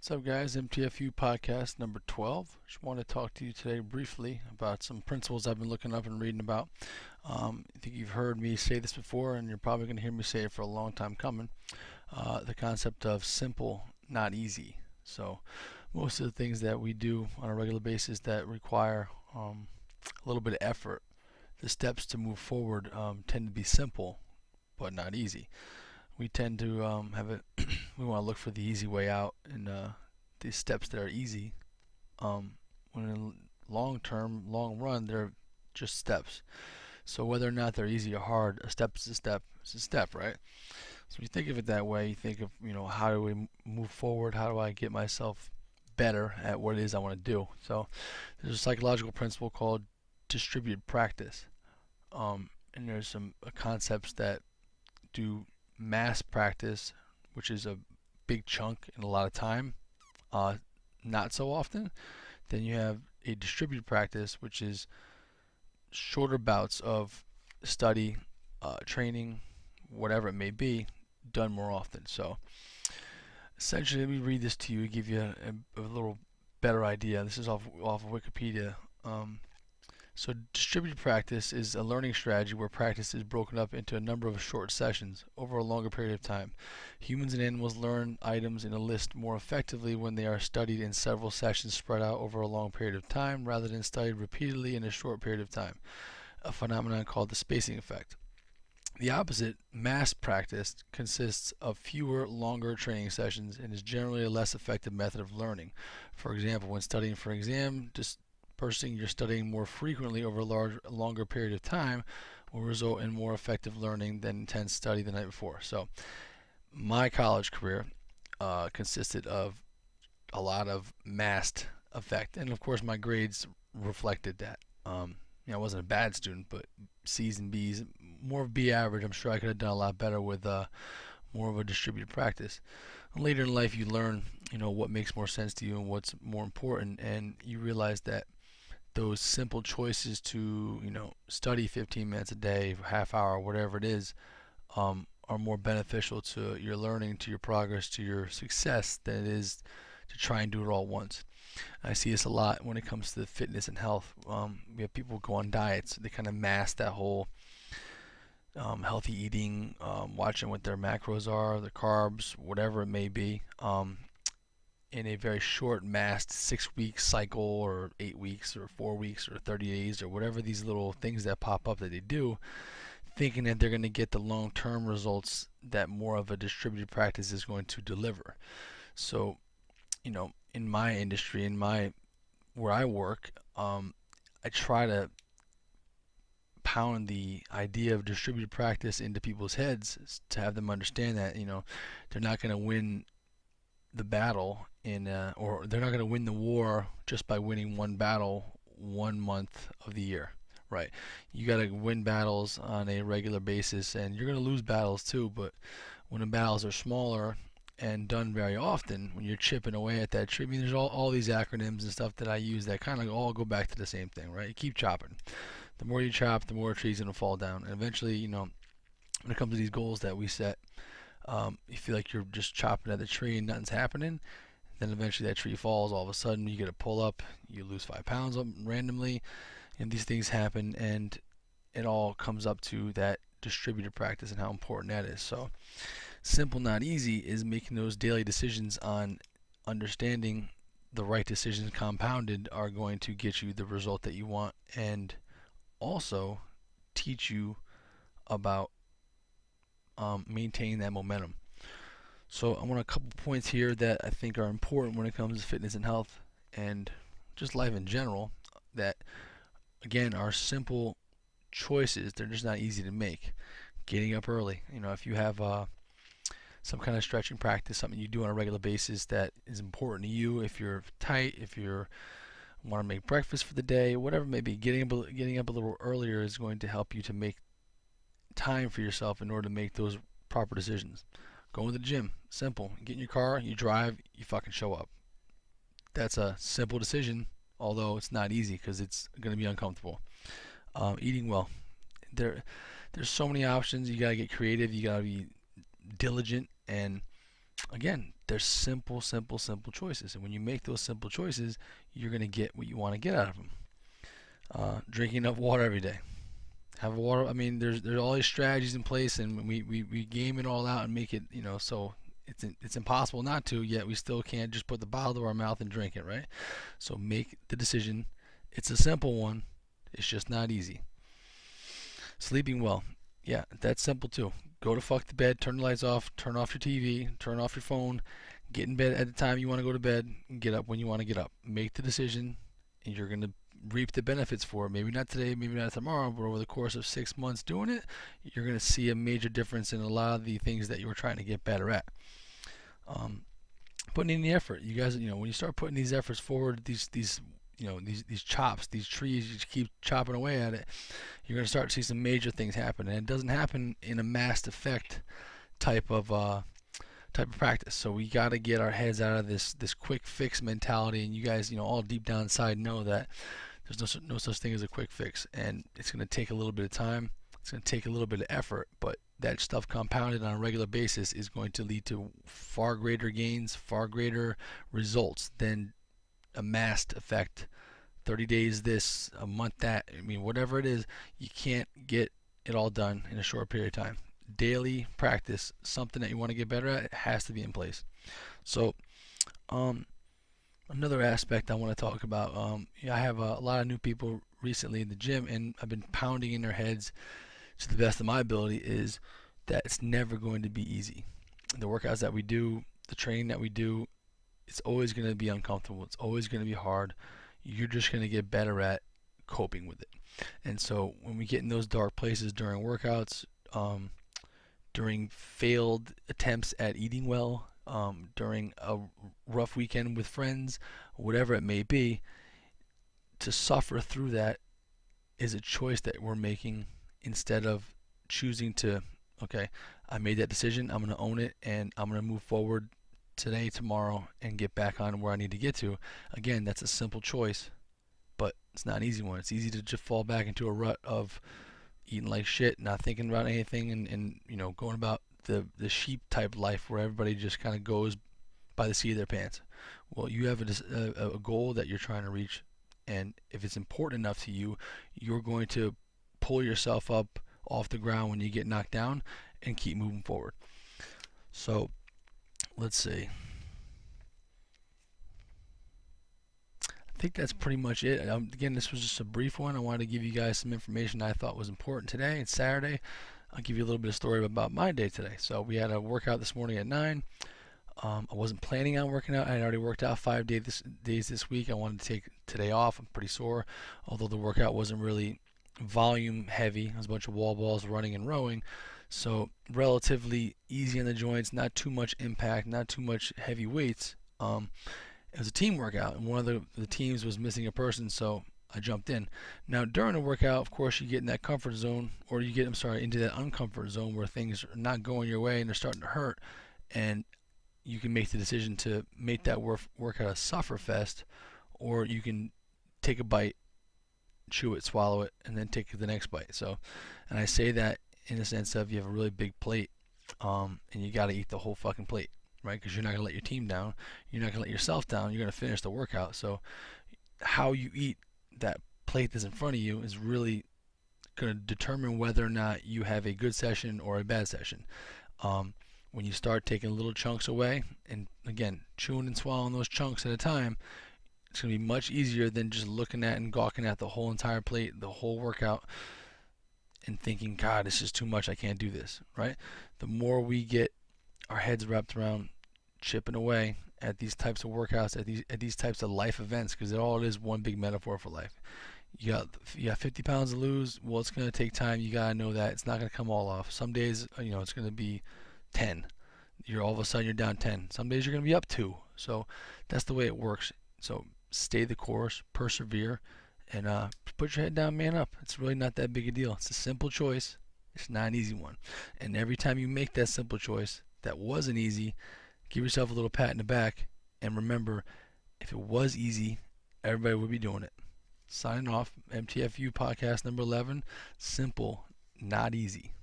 What's up, guys? MTFU podcast number 12. Just want to talk to you today briefly about some principles I've been looking up and reading about. I think you've heard me say this before, and you're probably going to hear me say it for a long time coming. The concept of simple, not easy. So, most of the things that we do on a regular basis that require a little bit of effort, the steps to move forward tend to be simple, but not easy. We tend to we want to look for the easy way out and these steps that are easy, when in long term, long run, they're just steps. So whether or not they're easy or hard, a step is a step. It's a step, right? So when you think of it that way, you think of, how do we move forward? How do I get myself better at what it is I want to do? So there's a psychological principle called distributed practice, and there's some concepts that do mass practice, which is a big chunk and a lot of time, uh, not so often. Then you have a distributed practice, which is shorter bouts of study, training, whatever it may be, done more often. So essentially, let me read this to you, give you a little better idea. This is off of Wikipedia. So distributed practice is a learning strategy where practice is broken up into a number of short sessions over a longer period of time. Humans and animals learn items in a list more effectively when they are studied in several sessions spread out over a long period of time rather than studied repeatedly in a short period of time, a phenomenon called the spacing effect. The opposite, mass practice, consists of fewer, longer training sessions and is generally a less effective method of learning. For example, when studying for an exam, dispersing your studying more frequently over a longer period of time will result in more effective learning than intense study the night before. So, my college career consisted of a lot of massed effect, and of course, my grades reflected that. I wasn't a bad student, but C's and B's, more of B average. I'm sure I could have done a lot better with more of a distributed practice. Later in life, you learn, what makes more sense to you and what's more important, and you realize that those simple choices to, study 15 minutes a day, half hour, whatever it is, are more beneficial to your learning, to your progress, to your success than it is to try and do it all once. I see this a lot when it comes to fitness and health. We have people go on diets. They kind of mask that whole healthy eating, watching what their macros are, their carbs, whatever it may be, in a very short, masked 6-week cycle, or 8 weeks, or 4 weeks, or 30 days, or whatever these little things that pop up that they do, thinking that they're going to get the long-term results that more of a distributed practice is going to deliver. So, in my industry, where I work, I try to pound the idea of distributed practice into people's heads to have them understand that they're not going to win the battle or they're not going to win the war just by winning one battle 1 month of the year, right? You got to win battles on a regular basis, and you're going to lose battles too. But when the battles are smaller and done very often, when you're chipping away at that tree, there's all these acronyms and stuff that I use that kind of all go back to the same thing, right? You keep chopping. The more you chop, the more trees going to fall down. And eventually, when it comes to these goals that we set, you feel like you're just chopping at the tree and nothing's happening. Then eventually that tree falls. All of a sudden, you get a pull up. You lose 5 pounds randomly, and these things happen, and it all comes up to that distributed practice and how important that is. So, simple, not easy, is making those daily decisions on understanding the right decisions compounded are going to get you the result that you want, and also teach you about maintaining that momentum. So I want a couple points here that I think are important when it comes to fitness and health and just life in general, that again are simple choices. They're just not easy to make. Getting up early. If you have some kind of stretching practice, something you do on a regular basis that is important to you, if you're tight, if you're want to make breakfast for the day, whatever it may be, getting up a little earlier is going to help you to make time for yourself in order to make those proper decisions. Going to the gym, simple. Get in your car, you drive, you fucking show up. That's a simple decision, although it's not easy because it's going to be uncomfortable. Eating well. There's so many options. You gotta get creative. You gotta be diligent, and again, they're simple choices. And when you make those simple choices, you're going to get what you want to get out of them. Drinking enough water every day. Have water. I mean, there's all these strategies in place, and we game it all out and make it, so it's impossible not to. Yet we still can't just put the bottle to our mouth and drink it, right? So make the decision. It's a simple one. It's just not easy. Sleeping well. Yeah, that's simple too. Go to fuck the bed, turn the lights off, turn off your TV, turn off your phone, get in bed at the time you want to go to bed, and get up when you want to get up. Make the decision, and you're going to reap the benefits for it. Maybe not today, maybe not tomorrow, but over the course of 6 months doing it, you're going to see a major difference in a lot of the things that you were trying to get better at. Putting in the effort. You guys, when you start putting these efforts forward, these chops, these trees, you keep chopping away at it, you're going to start to see some major things happen. And it doesn't happen in a mass effect type of practice. So we got to get our heads out of this quick fix mentality. And you guys, all deep down inside know that there's no such thing as a quick fix, and it's going to take a little bit of time. It's going to take a little bit of effort, but that stuff compounded on a regular basis is going to lead to far greater gains, far greater results than a massed effect. 30 days this, a month that. I mean, whatever it is, you can't get it all done in a short period of time. Daily practice, something that you want to get better at, it has to be in place. So, another aspect I want to talk about, I have a lot of new people recently in the gym, and I've been pounding in their heads to the best of my ability is that it's never going to be easy. The workouts that we do, the training that we do, it's always going to be uncomfortable. It's always going to be hard. You're just going to get better at coping with it. And so when we get in those dark places during workouts, during failed attempts at eating well, during a rough weekend with friends, whatever it may be, to suffer through that is a choice that we're making instead of choosing to, okay, I made that decision, I'm going to own it, and I'm going to move forward today, tomorrow, and get back on where I need to get to. Again, that's a simple choice, but it's not an easy one. It's easy to just fall back into a rut of eating like shit, not thinking about anything, and going about the sheep type life where everybody just kind of goes by the seat of their pants. Well, you have a goal that you're trying to reach, and if it's important enough to you, you're going to pull yourself up off the ground when you get knocked down and keep moving forward. So let's see. I think that's pretty much it. Again, this was just a brief one. I wanted to give you guys some information I thought was important today. It's Saturday. I'll give you a little bit of story about my day today. So we had a workout this morning at 9. I wasn't planning on working out. I had already worked out 5 days this week. I wanted to take today off. I'm pretty sore, although the workout wasn't really volume heavy. It was a bunch of wall balls, running and rowing. So relatively easy on the joints, not too much impact, not too much heavy weights. It was a team workout, and one of the teams was missing a person, so I jumped in. Now during the workout, of course, you get in that comfort zone, or you get, into that uncomfort zone where things are not going your way and they're starting to hurt, and you can make the decision to make that workout a suffer fest, or you can take a bite, chew it, swallow it, and then take the next bite. So, and I say that in the sense of you have a really big plate, and you got to eat the whole fucking plate, right? Because you're not going to let your team down. You're not going to let yourself down. You're going to finish the workout. So how you eat that plate that's in front of you is really going to determine whether or not you have a good session or a bad session. When you start taking little chunks away, and again, chewing and swallowing those chunks at a time, it's going to be much easier than just looking at and gawking at the whole entire plate, the whole workout, and thinking, God, this is too much, I can't do this, right? The more we get our heads wrapped around chipping away at these types of workouts, at these types of life events, because it is one big metaphor for life. You got 50 pounds to lose. Well, it's going to take time. You got to know that it's not going to come all off. Some days, it's going to be 10. You're all of a sudden you're down 10. Some days you're going to be up 2. So that's the way it works. So stay the course, persevere, and put your head down, man up. It's really not that big a deal. It's a simple choice. It's not an easy one. And every time you make that simple choice that wasn't easy, give yourself a little pat in the back, and remember, if it was easy, everybody would be doing it. Signing off, MTFU podcast number 11. Simple, not easy.